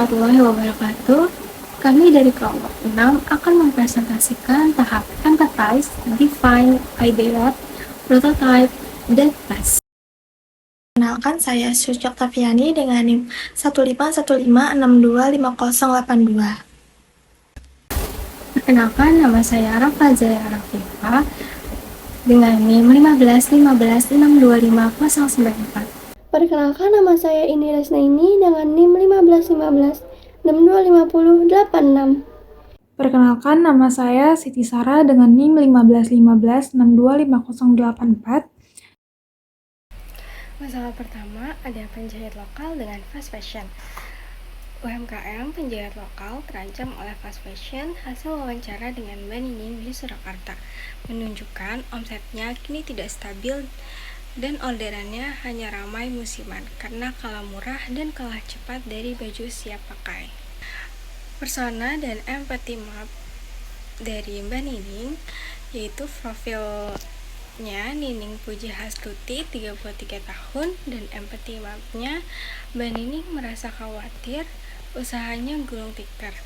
warahmatullahi wabarakatuh. Kami dari kelompok 6 akan mempresentasikan tahap Empathize, Define, Ideate, Prototype, dan Test. Perkenalkan, saya Suci Oktaviani dengan NIM 15156255082. Perkenalkan, nama saya Rafa Zaya Rafifa dengan NIM 1515156259094. Perkenalkan, nama saya Indi Resnaini dengan NIM 15156255086. Perkenalkan, nama saya Siti Sara dengan NIM 15156255084. Masalah pertama, ada penjahit lokal dengan fast fashion. UMKM penjahit lokal terancam oleh fast fashion. Hasil wawancara dengan Mbak Nining di Surakarta menunjukkan omsetnya kini tidak stabil dan orderannya hanya ramai musiman karena kalah murah dan kalah cepat dari baju siap pakai. Persona dan empathy map dari Mbak Nining yaitu profilnya Nining Puji Hastuti 33 tahun dan empathy mapnya Mbak Nining merasa khawatir usahanya gulung tikar.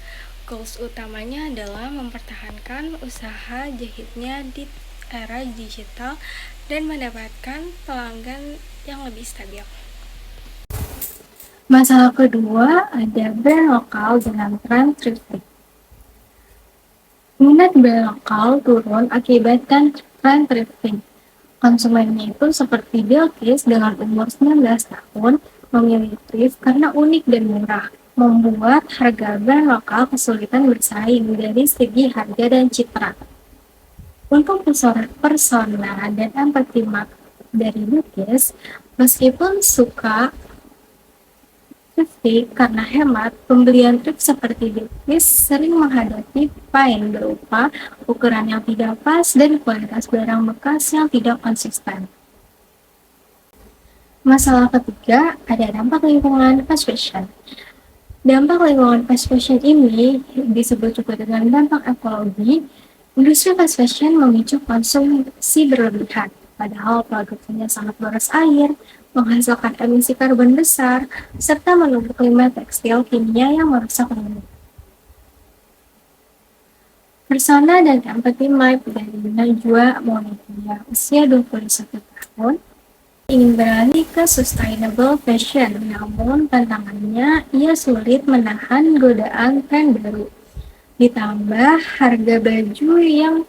Goals utamanya adalah mempertahankan usaha jahitnya di era digital dan mendapatkan pelanggan yang lebih stabil. Masalah kedua, ada brand lokal dengan tren thrifting. Minat brand lokal turun akibat tren thrifting. Konsumennya itu seperti Bilkis dengan umur 19 tahun memilih thrift karena unik dan murah, membuat harga brand lokal kesulitan bersaing dari segi harga dan citra. Untuk persona dan empathy map dari Bilkis, meskipun suka thrifting karena hemat, pembelian thrift seperti Bilkis sering menghadapi fine berupa ukuran yang tidak pas dan kualitas barang bekas yang tidak konsisten. Masalah ketiga, ada dampak lingkungan fast fashion. Dampak lingkungan fast fashion ini disebut juga dengan dampak ekologi. Industri fast fashion memicu konsumsi berlebihan, padahal produksinya sangat boros air, menghasilkan emisi karbon besar, serta menumpuk limbah tekstil kimia yang merusak lingkungan. Persona dan empathy map dari Najwa Monitia, usia 21 tahun, ingin beralih ke sustainable fashion, namun tantangannya ia sulit menahan godaan tren baru. Ditambah harga baju yang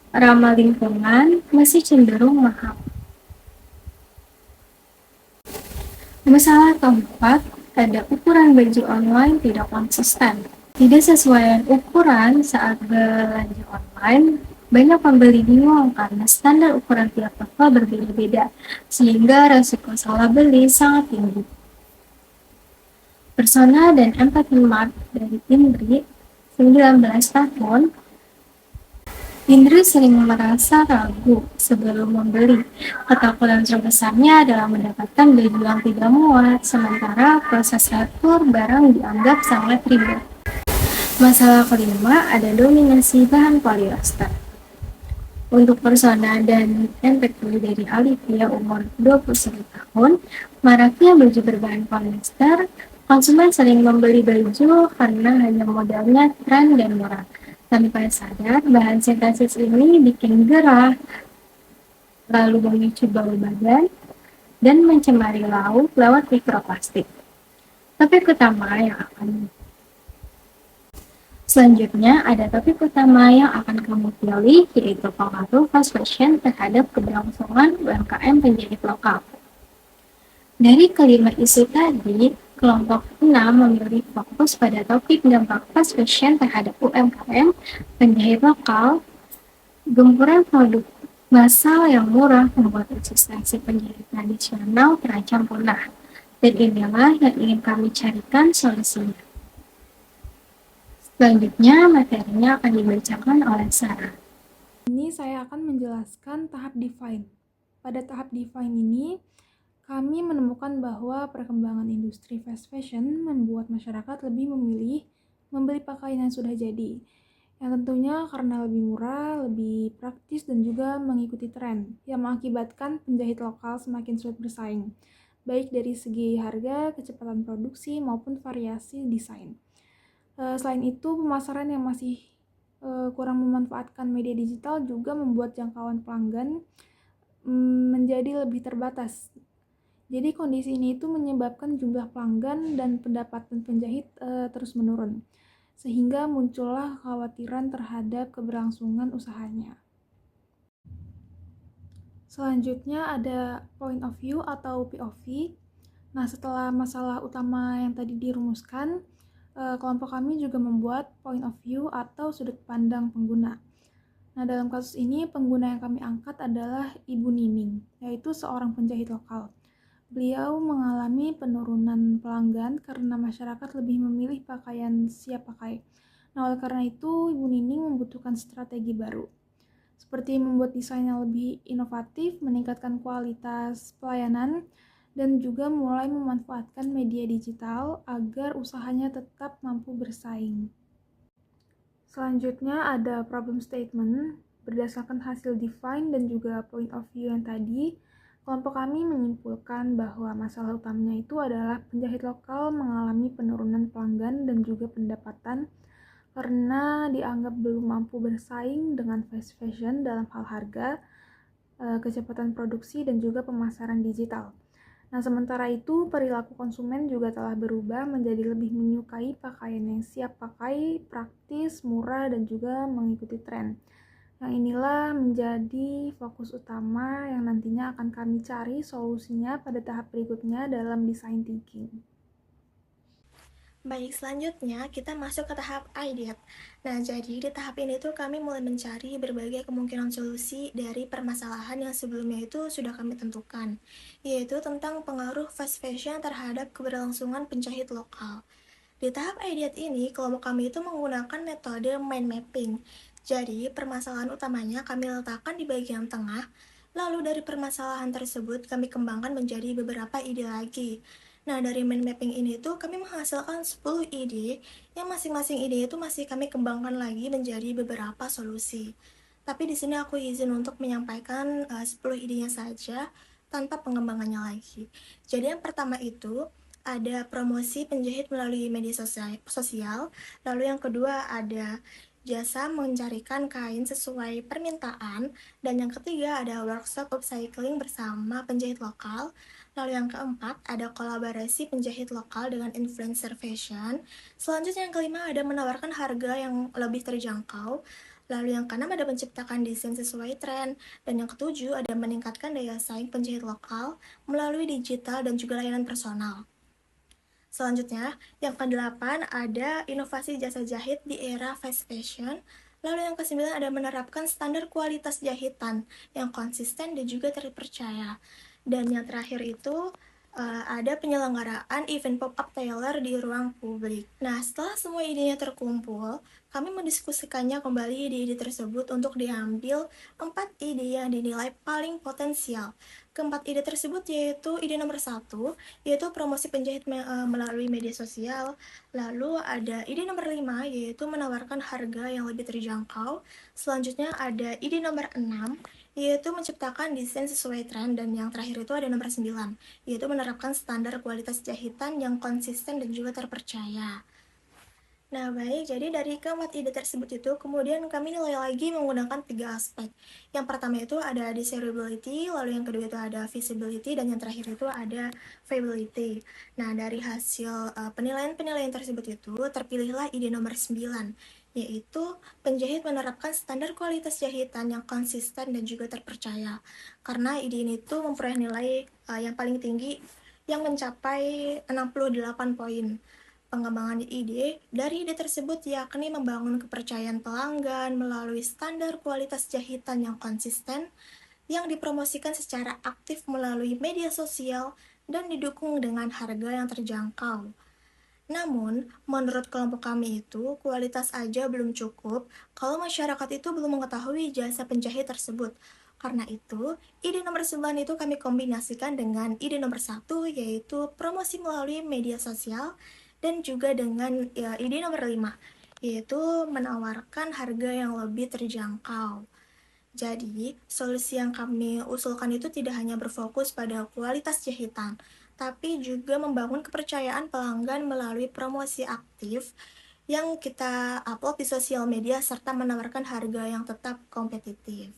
ramah lingkungan masih cenderung mahal. Masalah keempat, ada ukuran baju online tidak konsisten. Tidak sesuai ukuran saat belanja online, banyak pembeli bingung karena standar ukuran tiap toko berbeda-beda, sehingga resiko salah beli sangat tinggi. Persona dan empathy map dari Indri, 19 tahun. Indri sering merasa ragu sebelum membeli. Ketakutan terbesarnya adalah mendapatkan baju yang tidak muat, sementara proses retur barang dianggap sangat ribet. Masalah kelima, ada dominasi bahan polyester. Untuk persona dan empathy dari Alivia, umur 21 tahun, maraknya baju berbahan polyester. Konsumen sering membeli baju karena hanya modalnya tren dan murah. Tanpa sadar, bahan sintesis ini bikin gerah, lalu memicu bau badan, dan mencemari laut lewat mikroplastik. Topik utama yang akan Selanjutnya, ada topik utama yang akan kamu pilih, yaitu pengaruh fast fashion terhadap keberlangsungan UMKM penjahit lokal. Dari kelima isu tadi, kelompok 6 memilih fokus pada topik dampak fast fashion terhadap UMKM penjahit lokal. Gempuran produk massal yang murah membuat eksistensi penjahit tradisional terancam punah. Dan inilah yang ingin kami carikan solusinya. Selanjutnya, materinya akan dibacakan oleh Sarah. Ini saya akan menjelaskan tahap define. Pada tahap define ini, kami menemukan bahwa perkembangan industri fast fashion membuat masyarakat lebih memilih membeli pakaian yang sudah jadi, yang tentunya karena lebih murah, lebih praktis, dan juga mengikuti tren, yang mengakibatkan penjahit lokal semakin sulit bersaing. baik dari segi harga, kecepatan produksi, maupun variasi desain. Selain itu, pemasaran yang masih kurang memanfaatkan media digital juga membuat jangkauan pelanggan menjadi lebih terbatas. Jadi kondisi ini itu menyebabkan jumlah pelanggan dan pendapatan penjahit terus menurun, sehingga muncullah kekhawatiran terhadap keberlangsungan usahanya. Selanjutnya ada point of view atau POV. Nah, setelah masalah utama yang tadi dirumuskan, kelompok kami juga membuat point of view atau sudut pandang pengguna. Nah, dalam kasus ini, pengguna yang kami angkat adalah Ibu Nining, yaitu seorang penjahit lokal. Beliau mengalami penurunan pelanggan karena masyarakat lebih memilih pakaian siap pakai. Nah, oleh karena itu, Ibu Nining membutuhkan strategi baru, seperti membuat desain yang lebih inovatif, meningkatkan kualitas pelayanan, dan juga mulai memanfaatkan media digital agar usahanya tetap mampu bersaing. Selanjutnya ada problem statement. Berdasarkan hasil define dan juga point of view yang tadi, kelompok kami menyimpulkan bahwa masalah utamanya itu adalah penjahit lokal mengalami penurunan pelanggan dan juga pendapatan karena dianggap belum mampu bersaing dengan fast fashion dalam hal harga, kecepatan produksi, dan juga pemasaran digital. Nah, sementara itu perilaku konsumen juga telah berubah menjadi lebih menyukai pakaian yang siap pakai, praktis, murah, dan juga mengikuti tren. Yang inilah menjadi fokus utama yang nantinya akan kami cari solusinya pada tahap berikutnya dalam design thinking. Baik, selanjutnya kita masuk ke tahap ideat. Nah, jadi di tahap ini tuh kami mulai mencari berbagai kemungkinan solusi dari permasalahan yang sebelumnya itu sudah kami tentukan, yaitu tentang pengaruh fast fashion terhadap keberlangsungan penjahit lokal. Di tahap ideat ini, kelompok kami itu menggunakan metode mind mapping. Jadi, permasalahan utamanya kami letakkan di bagian tengah, lalu dari permasalahan tersebut kami kembangkan menjadi beberapa ide lagi. Nah, dari mind mapping ini tuh kami menghasilkan 10 ide, yang masing-masing ide itu masih kami kembangkan lagi menjadi beberapa solusi. Tapi di sini aku izin untuk menyampaikan 10 idenya saja, tanpa pengembangannya lagi. Jadi yang pertama itu, ada promosi penjahit melalui media sosial, lalu yang kedua ada jasa mencarikan kain sesuai permintaan, dan yang ketiga ada workshop upcycling bersama penjahit lokal, lalu yang keempat ada kolaborasi penjahit lokal dengan influencer fashion, selanjutnya yang kelima ada menawarkan harga yang lebih terjangkau, lalu yang keenam ada menciptakan desain sesuai tren, dan yang ketujuh ada meningkatkan daya saing penjahit lokal melalui digital dan juga layanan personal. Selanjutnya, yang ke-8 ada inovasi jasa jahit di era fast fashion. Lalu yang ke-9 ada menerapkan standar kualitas jahitan yang konsisten dan juga terpercaya. Dan yang terakhir itu ada penyelenggaraan event pop-up tailor di ruang publik. Nah, setelah semua idenya terkumpul, kami mendiskusikannya kembali ide-ide tersebut untuk diambil 4 ide yang dinilai paling potensial. Keempat ide tersebut yaitu ide nomor 1, yaitu promosi penjahit melalui media sosial. Lalu ada ide nomor 5, yaitu menawarkan harga yang lebih terjangkau. Selanjutnya ada ide nomor 6, yaitu menciptakan desain sesuai tren, dan yang terakhir itu ada nomor 9, yaitu menerapkan standar kualitas jahitan yang konsisten dan juga terpercaya. Nah, baik, jadi dari keempat ide tersebut itu, kemudian kami nilai lagi menggunakan 3 aspek. Yang pertama itu ada desirability, lalu yang kedua itu ada visibility, dan yang terakhir itu ada viability. Nah, dari hasil penilaian-penilaian tersebut itu, terpilihlah ide nomor 9, yaitu penjahit menerapkan standar kualitas jahitan yang konsisten dan juga terpercaya. Karena ide ini tuh memperoleh nilai yang paling tinggi yang mencapai 68 poin. Pengembangan ide dari ide tersebut yakni membangun kepercayaan pelanggan melalui standar kualitas jahitan yang konsisten yang dipromosikan secara aktif melalui media sosial dan didukung dengan harga yang terjangkau. Namun, menurut kelompok kami itu, kualitas aja belum cukup kalau masyarakat itu belum mengetahui jasa penjahit tersebut. Karena itu, ide nomor 9 itu kami kombinasikan dengan ide nomor 1, yaitu promosi melalui media sosial, dan juga dengan ide nomor 5, yaitu menawarkan harga yang lebih terjangkau. Jadi, solusi yang kami usulkan itu tidak hanya berfokus pada kualitas jahitan, tapi juga membangun kepercayaan pelanggan melalui promosi aktif yang kita upload di sosial media serta menawarkan harga yang tetap kompetitif.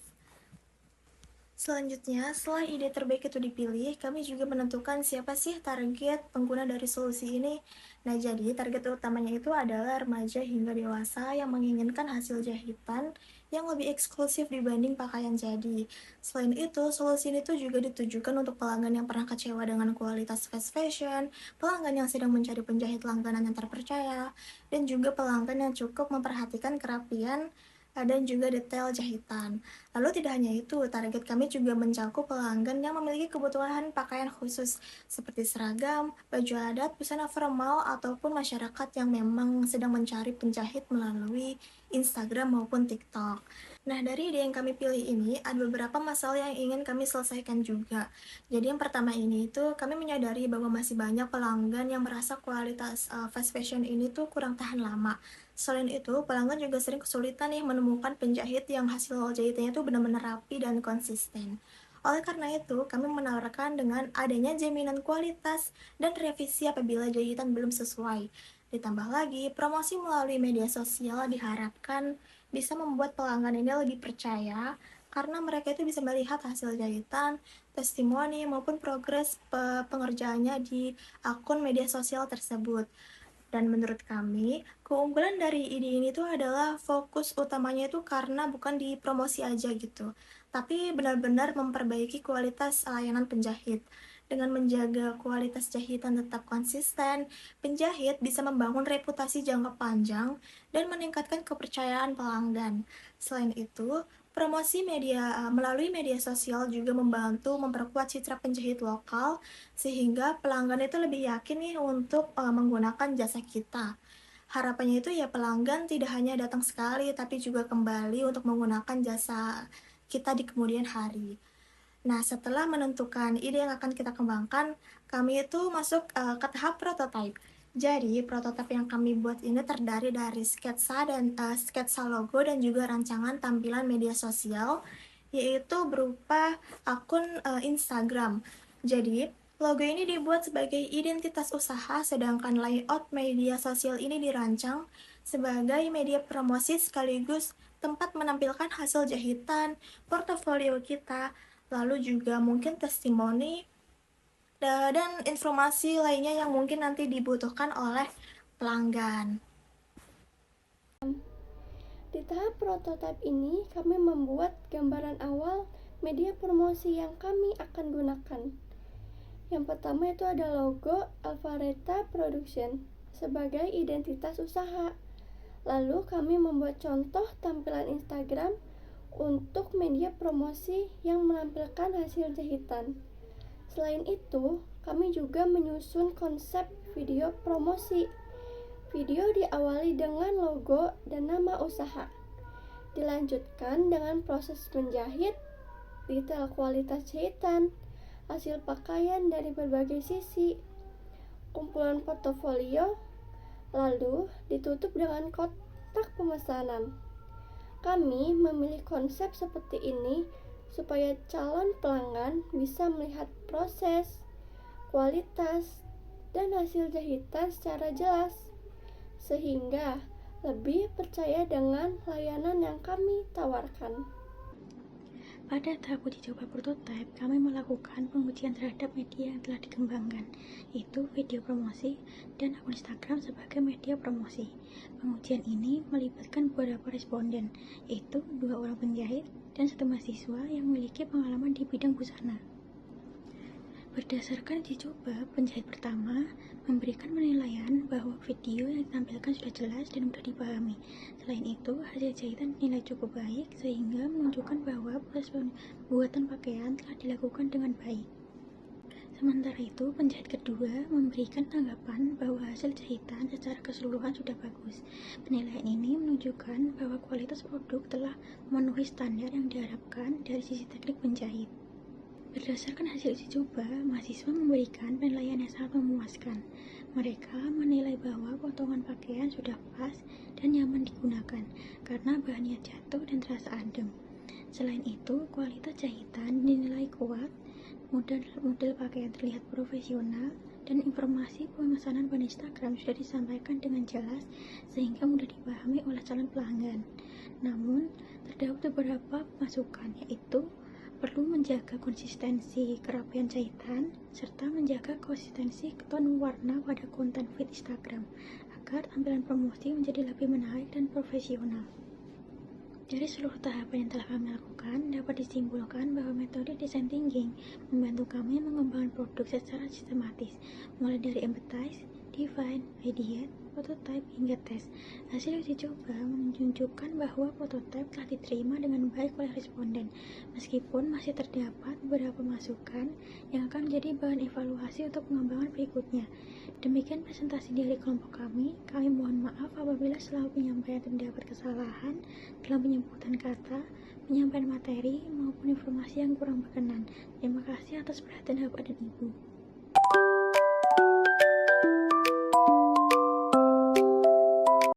Selanjutnya, setelah ide terbaik itu dipilih, kami juga menentukan siapa sih target pengguna dari solusi ini. Nah, jadi target utamanya itu adalah remaja hingga dewasa yang menginginkan hasil jahitan yang lebih eksklusif dibanding pakaian jadi. Selain itu, solusi ini tuh juga ditujukan untuk pelanggan yang pernah kecewa dengan kualitas fast fashion, pelanggan yang sedang mencari penjahit langganan yang terpercaya, dan juga pelanggan yang cukup memperhatikan kerapian dan juga detail jahitan. Lalu tidak hanya itu, target kami juga mencakup pelanggan yang memiliki kebutuhan pakaian khusus seperti seragam, baju adat, busana formal, ataupun masyarakat yang memang sedang mencari penjahit melalui Instagram maupun TikTok. Nah, dari ide yang kami pilih ini, ada beberapa masalah yang ingin kami selesaikan juga. Jadi yang pertama ini itu kami menyadari bahwa masih banyak pelanggan yang merasa kualitas fast fashion ini tuh kurang tahan lama. Selain itu, pelanggan juga sering kesulitan nih menemukan penjahit yang hasil jahitannya tuh benar-benar rapi dan konsisten. Oleh karena itu, kami menawarkan dengan adanya jaminan kualitas dan revisi apabila jahitan belum sesuai. Ditambah lagi, promosi melalui media sosial diharapkan bisa membuat pelanggan ini lebih percaya karena mereka itu bisa melihat hasil jahitan, testimoni, maupun progres pengerjaannya di akun media sosial tersebut. Dan menurut kami, keunggulan dari ide ini tuh adalah fokus utamanya itu karena bukan di promosi aja gitu, tapi benar-benar memperbaiki kualitas layanan penjahit. Dengan menjaga kualitas jahitan tetap konsisten, penjahit bisa membangun reputasi jangka panjang dan meningkatkan kepercayaan pelanggan. Selain itu, promosi melalui media sosial juga membantu memperkuat citra penjahit lokal sehingga pelanggan itu lebih yakin nih untuk menggunakan jasa kita. Harapannya itu ya pelanggan tidak hanya datang sekali tapi juga kembali untuk menggunakan jasa kita di kemudian hari. Nah, setelah menentukan ide yang akan kita kembangkan, kami itu masuk ke tahap prototype. Jadi, prototipe yang kami buat ini terdiri dari sketsa logo dan juga rancangan tampilan media sosial, yaitu berupa akun Instagram. Jadi, logo ini dibuat sebagai identitas usaha, sedangkan layout media sosial ini dirancang sebagai media promosi sekaligus tempat menampilkan hasil jahitan, portofolio kita, lalu juga mungkin testimoni dan informasi lainnya yang mungkin nanti dibutuhkan oleh pelanggan. Di tahap prototipe ini, kami membuat gambaran awal media promosi yang kami akan gunakan. Yang pertama itu ada logo Alvaretta Production sebagai identitas usaha. Lalu kami membuat contoh tampilan Instagram untuk media promosi yang menampilkan hasil jahitan. Selain itu, kami juga menyusun konsep video promosi. Video diawali dengan logo dan nama usaha. Dilanjutkan dengan proses menjahit, detail kualitas jahitan, hasil pakaian dari berbagai sisi, kumpulan portofolio, lalu ditutup dengan kotak pemesanan. Kami memilih konsep seperti ini supaya calon pelanggan bisa melihat proses, kualitas, dan hasil jahitan secara jelas, sehingga lebih percaya dengan layanan yang kami tawarkan. Pada tahap uji coba prototipe, kami melakukan pengujian terhadap media yang telah dikembangkan, yaitu video promosi dan akun Instagram sebagai media promosi. Pengujian ini melibatkan beberapa responden, yaitu 2 orang penjahit dan 1 mahasiswa yang memiliki pengalaman di bidang busana. Berdasarkan uji coba, penjahit pertama memberikan penilaian bahwa video yang ditampilkan sudah jelas dan mudah dipahami. Selain itu, hasil jahitan dinilai cukup baik sehingga menunjukkan bahwa proses pembuatan pakaian telah dilakukan dengan baik. Sementara itu, penjahit kedua memberikan tanggapan bahwa hasil jahitan secara keseluruhan sudah bagus. Penilaian ini menunjukkan bahwa kualitas produk telah memenuhi standar yang diharapkan dari sisi teknik penjahit. Berdasarkan hasil uji coba, mahasiswa memberikan penilaian yang sangat memuaskan. Mereka menilai bahwa potongan pakaian sudah pas dan nyaman digunakan karena bahannya jatuh dan terasa adem. Selain itu, kualitas jahitan dinilai kuat model pakaian terlihat profesional, dan informasi pemesanan pada Instagram sudah disampaikan dengan jelas sehingga mudah dipahami oleh calon pelanggan. Namun, terdapat beberapa masukan, yaitu perlu menjaga konsistensi kerapian jahitan, serta menjaga konsistensi tone warna pada konten feed Instagram, agar tampilan promosi menjadi lebih menarik dan profesional. Dari seluruh tahapan yang telah kami lakukan, dapat disimpulkan bahwa metode design thinking membantu kami mengembangkan produk secara sistematis, mulai dari empathize, define, ideate, prototype, hingga tes. Hasil uji coba menunjukkan bahwa prototype telah diterima dengan baik oleh responden, meskipun masih terdapat beberapa masukan yang akan menjadi bahan evaluasi untuk pengembangan berikutnya. Demikian presentasi dari kelompok kami. Kami mohon maaf apabila selama penyampaian terdapat kesalahan dalam penyebutan kata, penyampaian materi, maupun informasi yang kurang berkenan. Terima kasih atas perhatian Bapak dan Ibu.